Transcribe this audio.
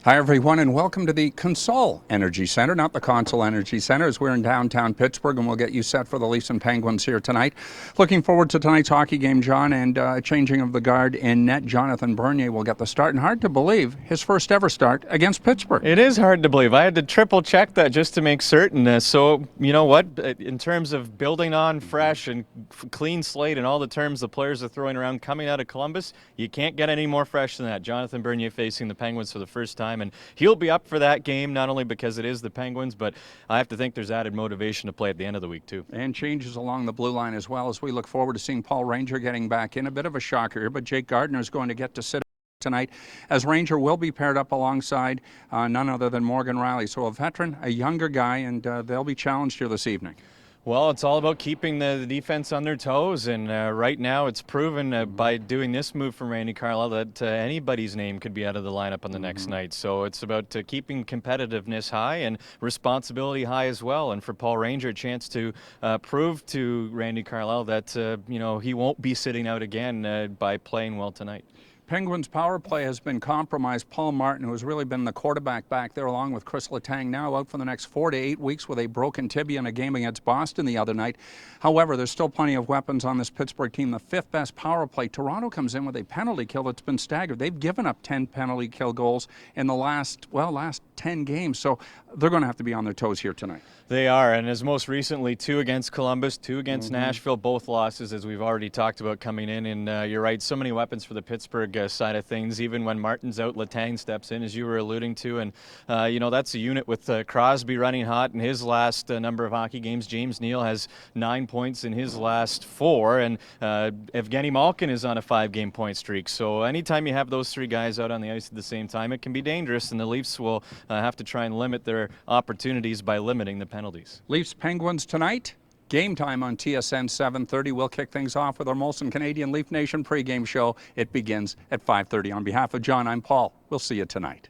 Hi, everyone, and welcome to the Consol Energy Center, not the Consol Energy Center, as we're in downtown Pittsburgh, and we'll get you set for the Leafs and Penguins here tonight. Looking forward to tonight's hockey game, John, and changing of the guard in net. Jonathan Bernier will get the start, and hard to believe, his first ever start against Pittsburgh. It is hard to believe. I had to triple check that just to make certain. So, you know what, in terms of building on fresh and clean slate and all the terms the players are throwing around coming out of Columbus, you can't get any more fresh than that. Jonathan Bernier facing the Penguins for the first time, and he'll be up for that game, not only because it is the Penguins, but I have to think there's added motivation to play at the end of the week, too. And changes along the blue line as well, as we look forward to seeing Paul Ranger getting back in. A bit of a shocker here, but Jake Gardiner is going to get to sit tonight, as Ranger will be paired up alongside none other than Morgan Riley. So a veteran, a younger guy, and they'll be challenged here this evening. Well, it's all about keeping the defense on their toes, and right now it's proven by doing this move from Randy Carlyle that anybody's name could be out of the lineup on the next night. So it's about keeping competitiveness high and responsibility high as well. And for Paul Ranger, a chance to prove to Randy Carlyle that he won't be sitting out again by playing well tonight. Penguins' power play has been compromised. Paul Martin, who has really been the quarterback back there, along with Chris Letang, now out for the next 4 to 8 weeks with a broken tibia in a game against Boston the other night. However, there's still plenty of weapons on this Pittsburgh team. The fifth best power play. Toronto comes in with a penalty kill that's been staggered. They've given up 10 penalty kill goals in the last 10 games, so they're going to have to be on their toes here tonight. They are, and as most recently, 2 against Columbus, 2 against Nashville, both losses, as we've already talked about coming in. And you're right, so many weapons for the Pittsburgh side of things. Even when Martin's out, Letang steps in, as you were alluding to. And, that's a unit with Crosby running hot in his last number of hockey games. James Neal has 9 points in his last 4. And Evgeny Malkin is on a 5-game point streak. So anytime you have those 3 guys out on the ice at the same time, it can be dangerous. And the Leafs will have to try and limit their opportunities by limiting the penalties. Leafs Penguins tonight. Game time on TSN 7:30. We'll kick things off with our Molson Canadian Leaf Nation pregame show. It begins at 5:30. On behalf of John, I'm Paul. We'll see you tonight.